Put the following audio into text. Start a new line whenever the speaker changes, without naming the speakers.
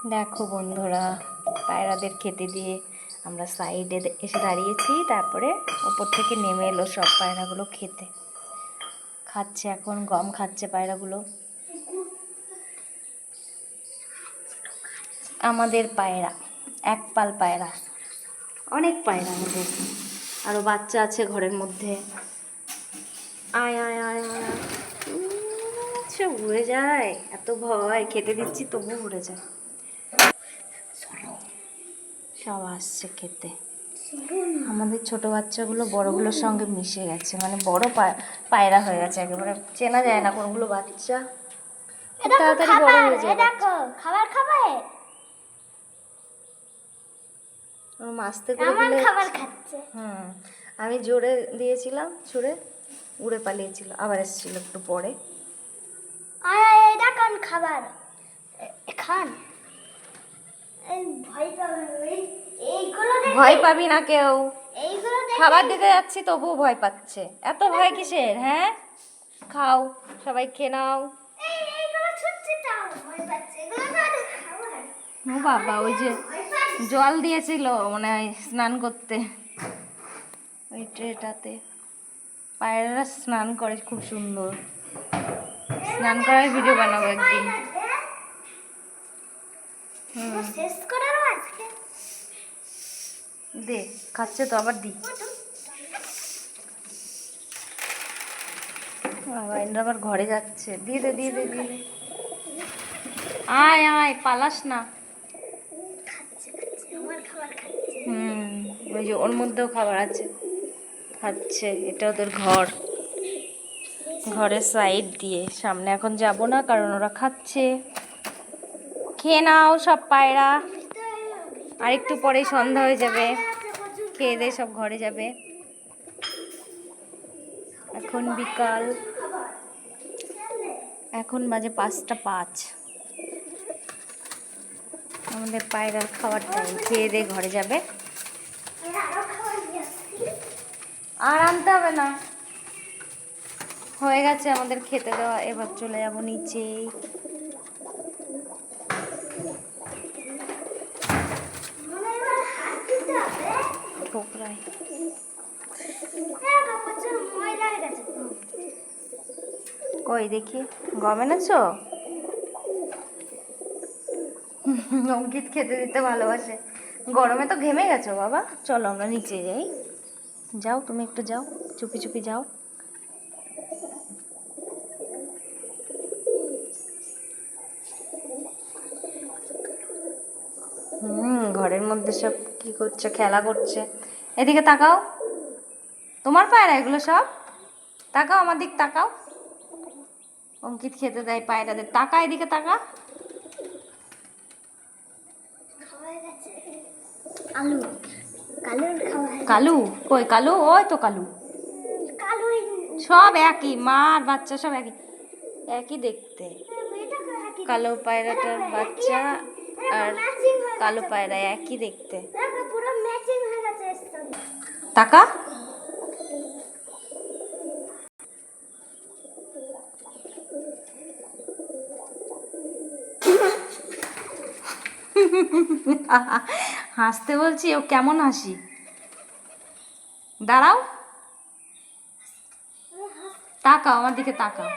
দেখো বন্ধুরা, পায়রাদের খেতে দিয়ে আমরা সাইডে এসে দাঁড়িয়েছি। তারপরে উপর থেকে নেমে এলো সব পায়রাগুলো খেতে। খাচ্ছে, এখন গম খাচ্ছে পায়রাগুলো। আমাদের পায়রা এক পাল পায়রা, অনেক পায়রা আমাদের। আরও বাচ্চা আছে ঘরের মধ্যে। আয় আয় আয় আয়, সব উড়ে যায়। এত ভয়, খেতে দিচ্ছি তবু উড়ে যায়। সব আসছে খেতে। আমাদের ছোট বাচ্চাগুলো বড়গুলোর সঙ্গে মিশে গেছে, মানে বড় পায়রা হয়ে গেছে একেবারে। চেনা যায় না কোনগুলো বাচ্চা। তাড়াতাড়ি বড় হয়ে যায়।
খাবার খাবে,
মাছতে করে দিলে
খাবার খাচ্ছে।
আমি জোরে দিয়েছিলাম, ছুঁড়ে উড়ে পালিয়েছিল, আবার এসেছিল একটু পরে।
এটা কোন খাবার খান?
ভয় পাবি না কেউ, খাবার দিতে যাচ্ছি তবুও ভয় পাচ্ছে। এত ভয় কিসের? হ্যাঁ, খাও, সবাই খেয়ে নাও। ও বাবা, ওই যে জল দিয়েছিল মানে স্নান করতে ওই ট্রেটাতে। পায়রারা স্নান করে খুব সুন্দর। স্নান করার ভিডিও বানাবো একদিন। দে, খাচ্ছে তো, আবার দি। বাবা, এরা আবার ঘরে যাচ্ছে। দিয়ে দে দিয়ে দে দিয়ে দে। আয় আয়, পালাস না। ওই যে ওর মধ্যেও খাবার আছে, খাচ্ছে। এটা ওদের ঘর, ঘরের সাইড দিয়ে। সামনে এখন যাব না, কারণ ওরা খাচ্ছে। খেয়ে নাও সব পায়রা, আর একটু পরেই সন্ধ্যা হয়ে যাবে। খেয়ে দিয়ে সব ঘরে যাবে। এখন বিকাল, এখন বাজে 5টা 5। আমাদের পায়রার খাবার টাইম। খেয়ে দিয়ে ঘরে যাবে। আর আনতে হবে না, হয়ে গেছে আমাদের খেতে দেওয়া। এবার চলে যাব নিচে। ঠোকরায় কই দেখি, গম এনেছো? অঙ্কিত খেতে দিতে ভালোবাসে। গরমে তো ঘেমে গেছো বাবা। চলো আমরা নিচে যাই। যাও, তুমি একটু যাও, চুপি চুপি যাও। ঘরের মধ্যে সব কি করছে? খেলা করছে। এদিকে তাকাও, তোমার পায়রা এগুলো সব। তাকাও আমার দিক, তাকাও। অঙ্কিত খেতে দেয় পায়রাদের। তাকা, এদিকে তাকা। কালু কই? কালু ওই তো, কালু। সব একই, মা আর বাচ্চা সব একই, একই দেখতে। কালো পায়রাটার বাচ্চা আর কালো পায়রা একই দেখতে। টাকা হাসতে বলছি, ও কেমন হাসি? দাঁড়াও, তাকাও আমার দিকে, তাকাও।